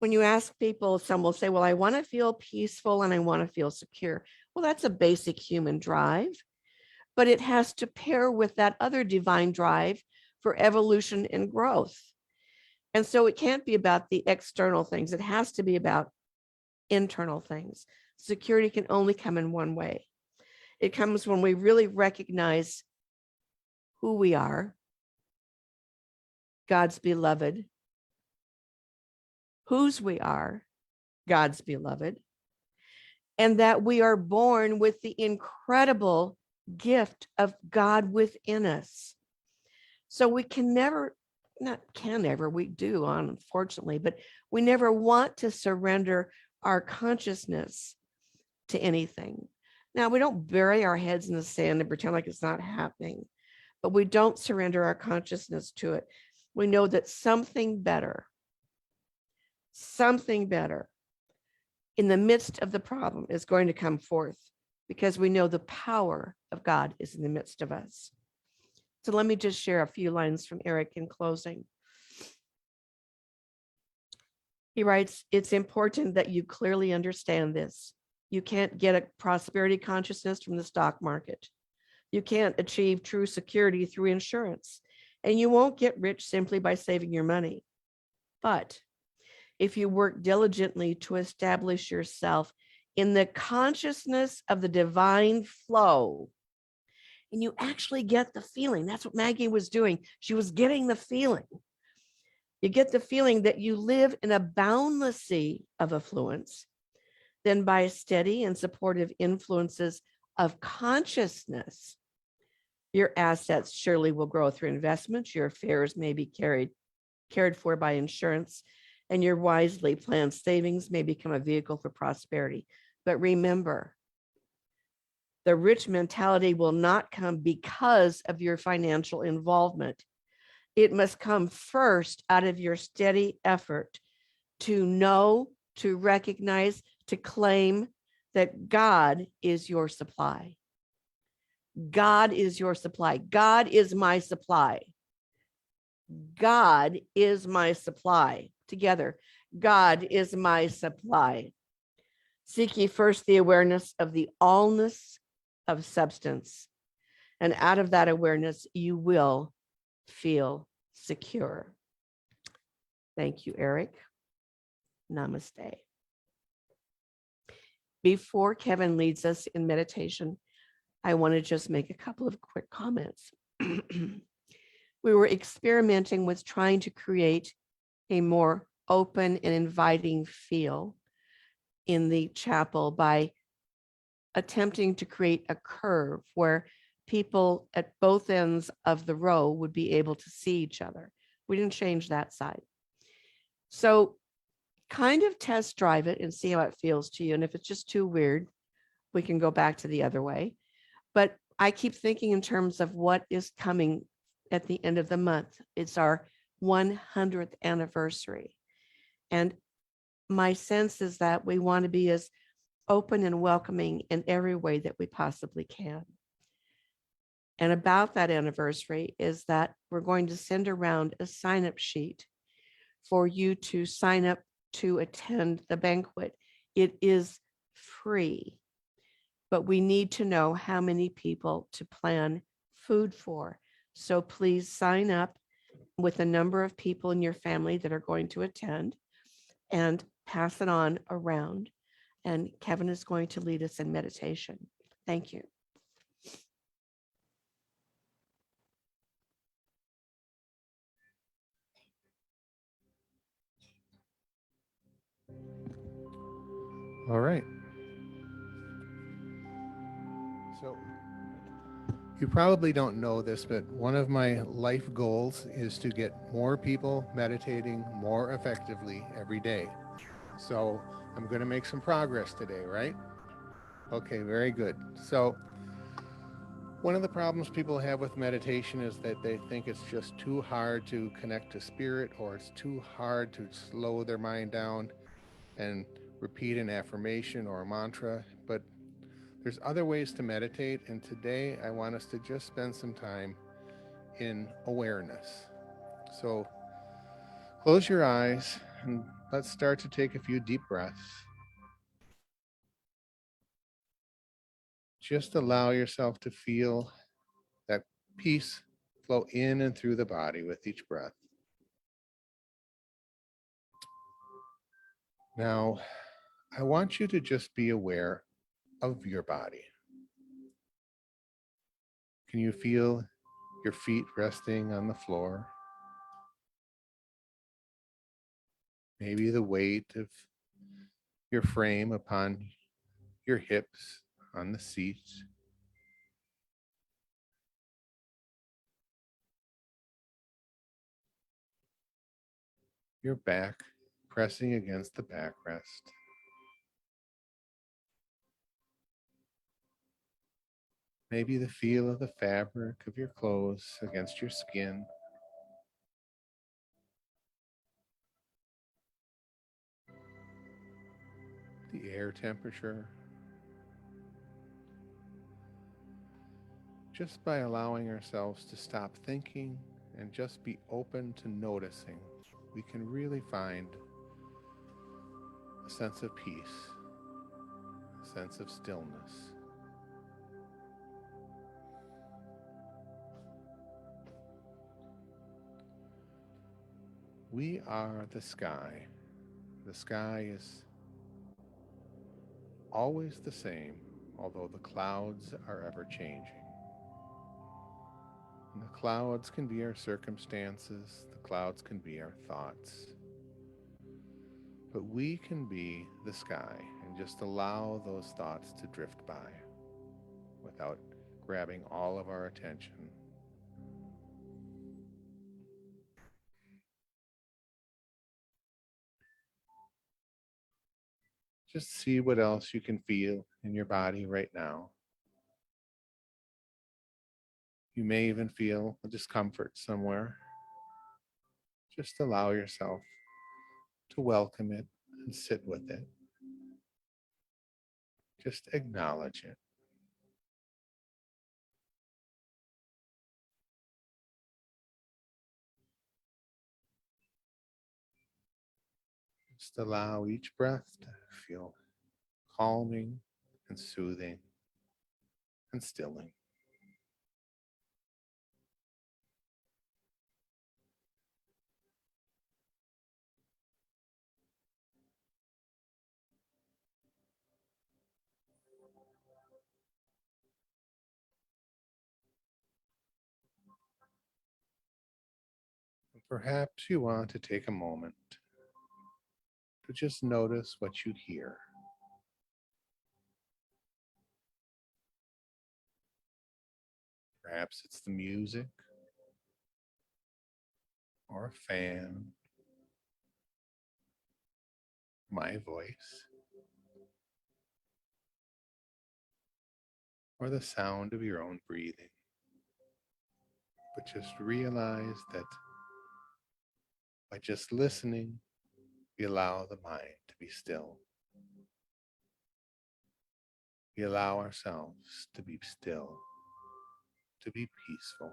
When you ask people, some will say, well, I want to feel peaceful and I want to feel secure. Well, that's a basic human drive, but it has to pair with that other divine drive for evolution and growth. And so it can't be about the external things. It has to be about internal things. Security can only come in one way. It comes when we really recognize who we are, God's beloved, whose we are, God's beloved, and that we are born with the incredible gift of God within us. So we can never, we do, unfortunately, but we never want to surrender our consciousness to anything. Now, we don't bury our heads in the sand and pretend like it's not happening, but we don't surrender our consciousness to it. We know that something better in the midst of the problem is going to come forth, because we know the power of God is in the midst of us. So let me just share a few lines from Eric in closing. He writes, it's important that you clearly understand this. You can't get a prosperity consciousness from the stock market. You can't achieve true security through insurance, and you won't get rich simply by saving your money. But if you work diligently to establish yourself in the consciousness of the divine flow, and you actually get the feeling, that's what Maggie was doing. She was getting the feeling. You get the feeling that you live in a boundless sea of affluence. Then by steady and supportive influences of consciousness, your assets surely will grow through investments. Your affairs may be cared for by insurance, and your wisely planned savings may become a vehicle for prosperity. But remember, the rich mentality will not come because of your financial involvement. It must come first out of your steady effort to know, to recognize, to claim that God is your supply. God is your supply. God is my supply. God is my supply. Together, God is my supply. Seek ye first the awareness of the allness of substance, and out of that awareness, you will feel secure. Thank you, Eric. Namaste. Before Kevin leads us in meditation, I want to just make a couple of quick comments. We were experimenting with trying to create a more open and inviting feel in the chapel by attempting to create a curve where people at both ends of the row would be able to see each other. We didn't change that side. So kind of test drive it and see how it feels to you. And if it's just too weird, we can go back to the other way. But I keep thinking in terms of what is coming at the end of the month. It's our 100th anniversary. And my sense is that we want to be as open and welcoming in every way that we possibly can. And about that anniversary is that we're going to send around a sign-up sheet for you to sign up to attend the banquet. It is free, but we need to know how many people to plan food for. So please sign up with the number of people in your family that are going to attend and pass it on around. And Kevin is going to lead us in meditation. Thank you. All right. So you probably don't know this, but one of my life goals is to get more people meditating more effectively every day. So I'm going to make some progress today, right? Okay, very good. So one of the problems people have with meditation is that they think it's just too hard to connect to spirit, or it's too hard to slow their mind down and repeat an affirmation or a mantra. But there's other ways to meditate, and today I want us to just spend some time in awareness. So close your eyes and let's start to take a few deep breaths. Just allow yourself to feel that peace flow in and through the body with each breath. Now, I want you to just be aware of your body. Can you feel your feet resting on the floor? Maybe the weight of your frame upon your hips on the seat. Your back pressing against the backrest. Maybe the feel of the fabric of your clothes against your skin. The air temperature. Just by allowing ourselves to stop thinking and just be open to noticing, we can really find a sense of peace, a sense of stillness. We are the sky. The sky is always the same, although the clouds are ever changing. And the clouds can be our circumstances, the clouds can be our thoughts. But we can be the sky and just allow those thoughts to drift by without grabbing all of our attention. Just see what else you can feel in your body right now. You may even feel a discomfort somewhere. Just allow yourself to welcome it and sit with it. Just acknowledge it. Just allow each breath to feel calming and soothing and stilling. Perhaps you want to take a moment to just notice what you hear. Perhaps it's the music, or a fan, my voice, or the sound of your own breathing. But just realize that by just listening, we allow the mind to be still. We allow ourselves to be still. to be peaceful,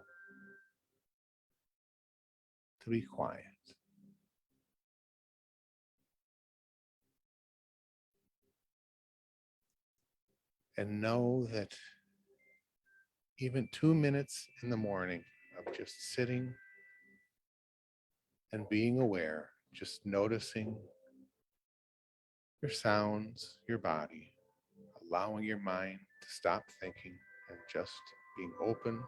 to be quiet. And know that even 2 minutes in the morning of just sitting and being aware, just noticing your sounds, your body, allowing your mind to stop thinking and just being open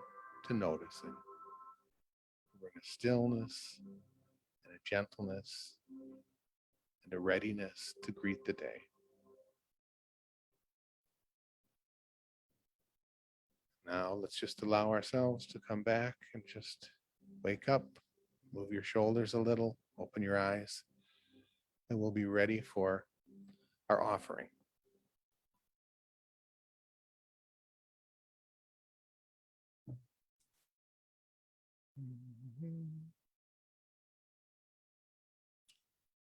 to noticing. Bring a stillness and a gentleness and a readiness to greet the day. Now let's just allow ourselves to come back and just wake up, move your shoulders a little, open your eyes, and we'll be ready for our offering.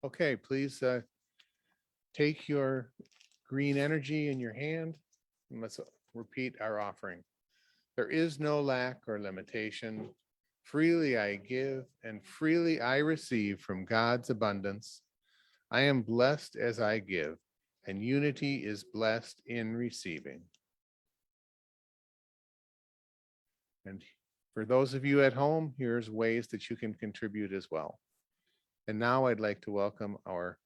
Okay, please take your green energy in your hand and let's repeat our offering. There is no lack or limitation. Freely I give and freely I receive from God's abundance. I am blessed as I give, and unity is blessed in receiving. And for those of you at home, here's ways that you can contribute as well. And now I'd like to welcome our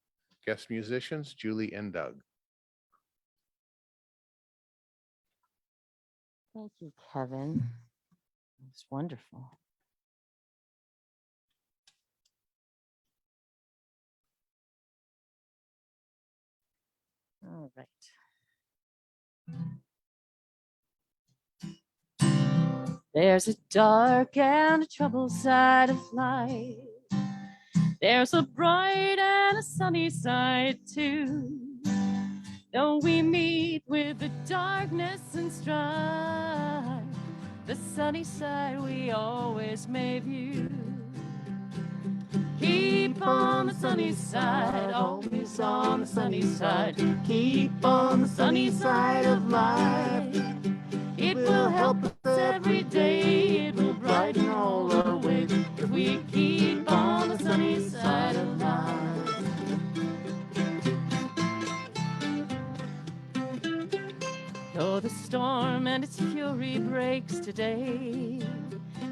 guest musicians, Julie and Doug. Thank you, Kevin. It's wonderful. All right. There's a dark and a troubled side of life. There's a bright and a sunny side too. Though we meet with the darkness and strife, the sunny side we always may view. Keep on the sunny side, always on the sunny side. Keep on the sunny side of life. It will help us every day. It will brighten all our way if we keep on the sunny side of life. Though the storm and its fury breaks today,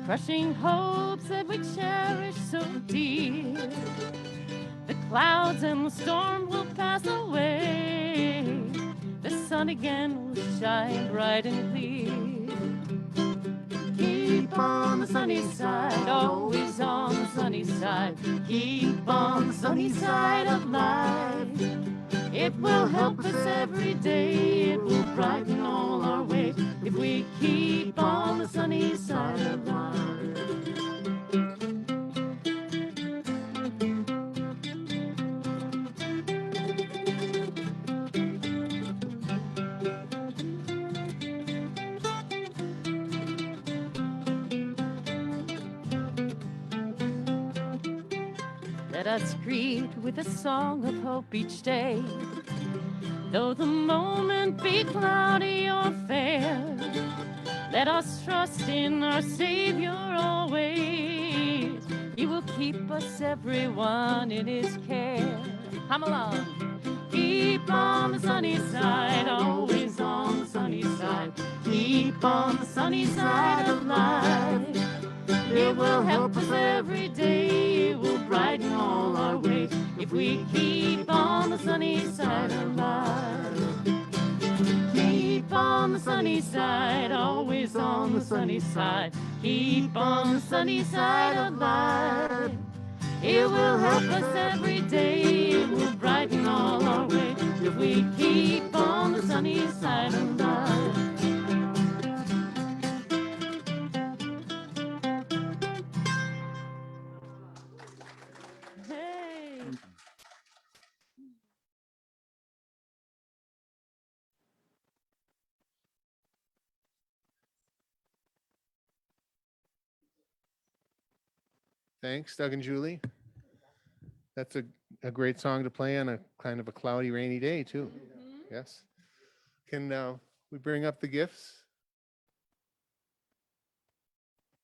crushing hopes that we cherish so dear, the clouds and the storm will pass away. The sun again will shine bright and clear. Keep on the sunny side, always on the sunny side. Keep on the sunny side of life. It will help us every day. It will brighten all our way if we keep on the sunny side of life. Let us greet with a song of hope each day. Though the moment be cloudy or fair, let us trust in our Savior always. He will keep us, everyone, in His care. Come along. Keep on the sunny side, always on the sunny side. Keep on the sunny side of life. It will help us every day. It will brighten all our way if we keep on the sunny side of life. Keep on the sunny side, always on the sunny side. Keep on the sunny side of life. It will help us every day. It will brighten all our way if we keep on the sunny side of life. Hey. Thanks, Doug and Julie. That's a great song to play on a kind of a cloudy, rainy day, too. Yes. Can we bring up the gifts?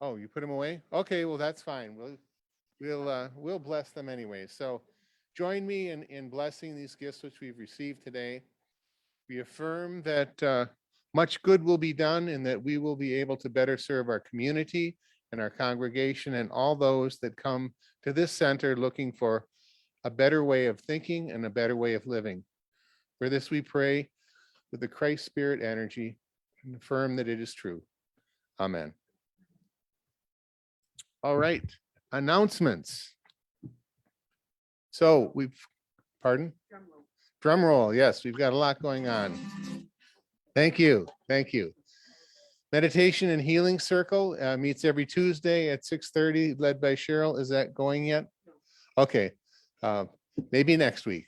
Oh, you put them away? Okay, well, that's fine. We'll bless them anyway. So join me in blessing these gifts which we've received today. We affirm that much good will be done and that we will be able to better serve our community and our congregation and all those that come to this center looking for a better way of thinking and a better way of living. For this we pray with the Christ Spirit energy and affirm that it is true. Amen. All right, announcements. So pardon? Drum roll, yes, we've got a lot going on. Thank you, thank you. Meditation and Healing Circle meets every Tuesday at 6:30, led by Cheryl. Is that going yet? Okay, maybe next week.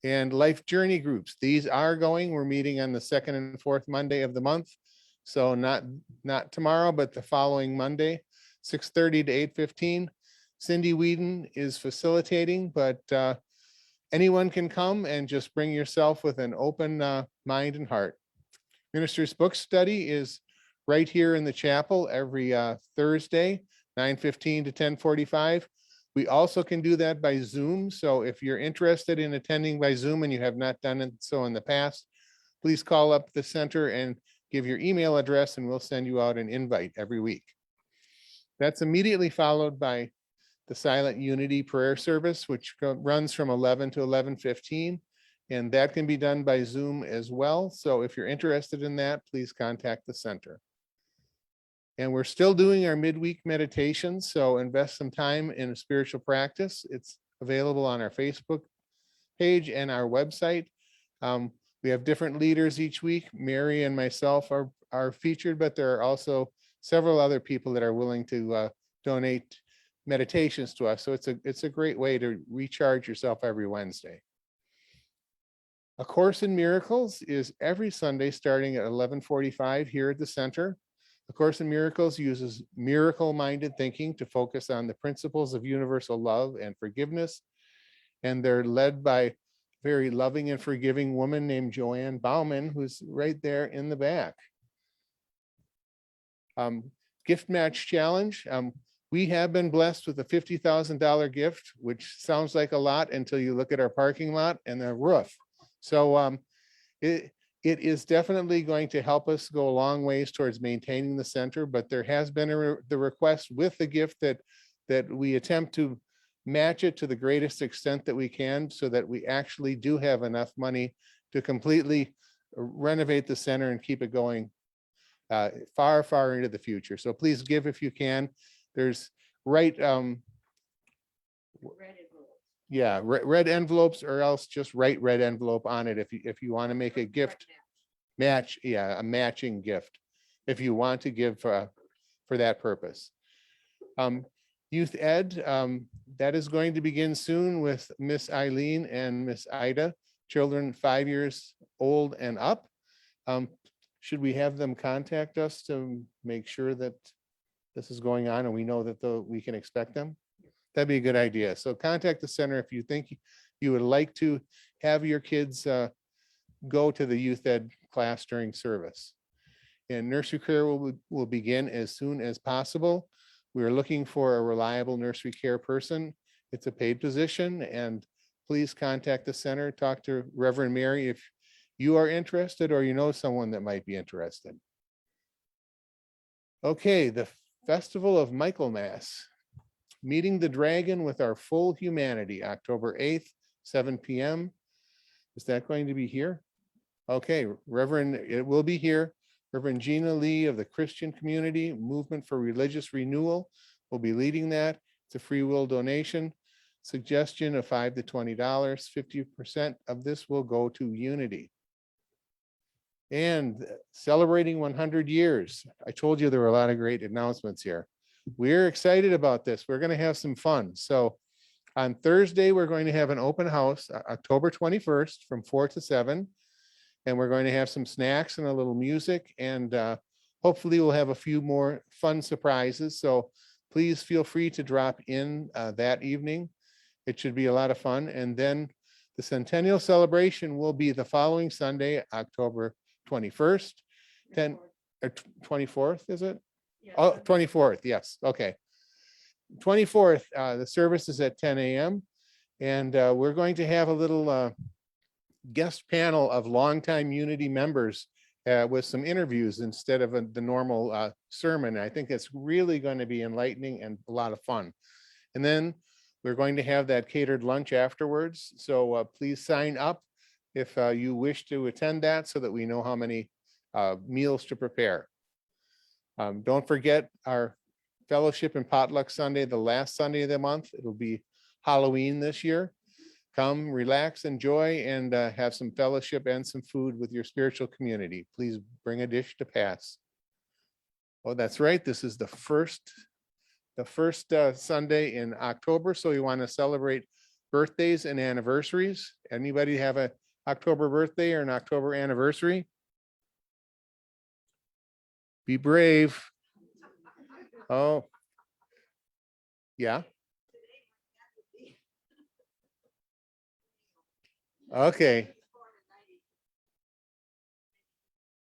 And Life Journey Groups, these are going. We're meeting on the second and fourth Monday of the month. So not tomorrow, but the following Monday, 6:30 to 8:15. Cindy Whedon is facilitating, but anyone can come and just bring yourself with an open mind and heart. Minister's Book Study is right here in the chapel every Thursday, 9:15 to 10:45. We also can do that by Zoom. So if you're interested in attending by Zoom and you have not done it so in the past, please call up the center and give your email address and we'll send you out an invite every week. That's immediately followed by the Silent Unity Prayer Service, which runs from 11 to 11:15. And that can be done by Zoom as well. So if you're interested in that, please contact the center. And we're still doing our midweek meditations. So invest some time in a spiritual practice. It's available on our Facebook page and our website. We have different leaders each week. Mary and myself are featured, but there are also several other people that are willing to donate meditations to us. So it's a great way to recharge yourself every Wednesday. A Course in Miracles is every Sunday starting at 11:45 here at the center. A Course in Miracles uses miracle-minded thinking to focus on the principles of universal love and forgiveness. And they're led by a very loving and forgiving woman named Joanne Bauman, who's right there in the back. Gift Match Challenge. We have been blessed with a $50,000 gift, which sounds like a lot until you look at our parking lot and the roof. So it is definitely going to help us go a long ways towards maintaining the center, but there has been the request with the gift that we attempt to match it to the greatest extent that we can so that we actually do have enough money to completely renovate the center and keep it going far, far into the future. So please give if you can. There's red envelopes, or else just write red envelope on it if you want to make a gift match, a matching gift if you want to give for that purpose. Youth Ed, that is going to begin soon with Miss Eileen and Miss Ida, children 5 years old and up. Should we have them contact us to make sure that this is going on and we know that we can expect them? That'd be a good idea. So contact the center if you think you would like to have your kids go to the Youth Ed class during service. And nursery care will begin as soon as possible. We are looking for a reliable nursery care person. It's a paid position, and please contact the center. Talk to Reverend Mary if you are interested or you know someone that might be interested. Okay, the Festival of Michaelmas, Meeting the Dragon with Our Full Humanity, October 8th, 7 p.m. Is that going to be here? Okay, it will be here. Reverend Gina Lee of the Christian Community Movement for Religious Renewal will be leading that. It's a free will donation. Suggestion of $5 to $20. 50% of this will go to Unity. And celebrating 100 years. I told you there were a lot of great announcements here. We're excited about this. We're going to have some fun. So on Thursday, we're going to have an open house, October 21st from 4 to 7. And we're going to have some snacks and a little music. And hopefully we'll have a few more fun surprises. So please feel free to drop in that evening. It should be a lot of fun. And then the Centennial Celebration will be the following Sunday, October 21st, 24th, is it? Oh, 24th, yes, okay. 24th, the service is at 10 a.m. And we're going to have a little guest panel of longtime Unity members with some interviews instead of the normal sermon. I think it's really going to be enlightening and a lot of fun. And then we're going to have that catered lunch afterwards. So please sign up if you wish to attend that so that we know how many meals to prepare. Don't forget our Fellowship and Potluck Sunday, the last Sunday of the month. It'll be Halloween this year. Come, relax, enjoy, and have some fellowship and some food with your spiritual community. Please bring a dish to pass. Oh, that's right. This is the first Sunday in October, so you want to celebrate birthdays and anniversaries. Anybody have an October birthday or an October anniversary? Be brave. Oh, yeah. Okay.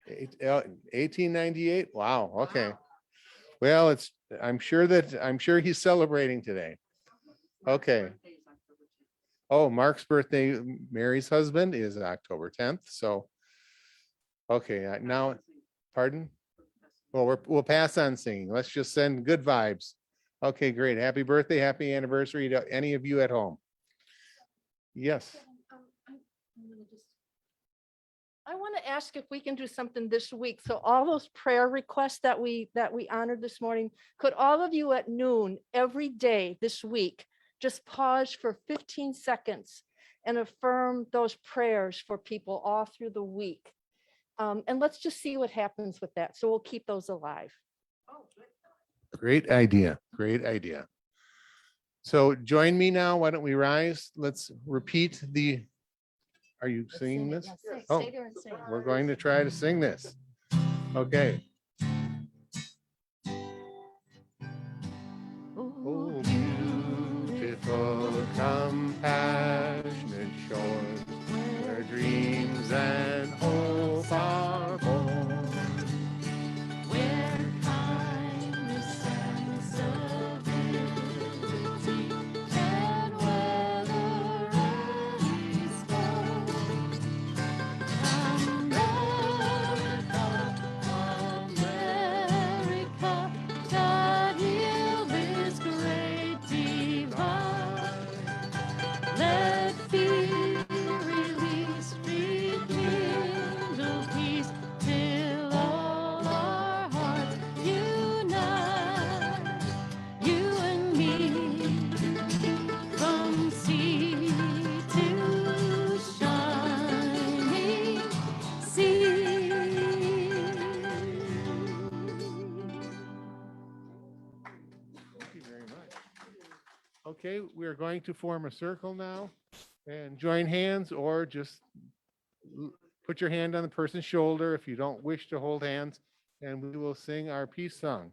1898. Wow. Okay. Well, I'm sure he's celebrating today. Okay. Oh, Mark's birthday, Mary's husband, is October 10th. So, okay, now, pardon? Well, we'll pass on singing. Let's just send good vibes. Okay, great. Happy birthday, happy anniversary to any of you at home. Yes. I want to ask if we can do something this week. So all those prayer requests that we honored this morning, could all of you at noon every day this week just pause for 15 seconds and affirm those prayers for people all through the week? And let's just see what happens with that. So we'll keep those alive. Great idea. Great idea. So join me now. Why don't we rise? Let's repeat the. Are you singing this? Oh, we're going to try to sing this. Okay. Oh, beautiful, compassionate shores where dreams and hope are born. Where kindness and civility can weather any storm. America, God heal this great divide. Let fear release, rekindle peace, till all our hearts unite. You and me, from sea to shining sea. Thank you very much. Okay, we're going to form a circle now and join hands, or just put your hand on the person's shoulder if you don't wish to hold hands, and we will sing our peace song.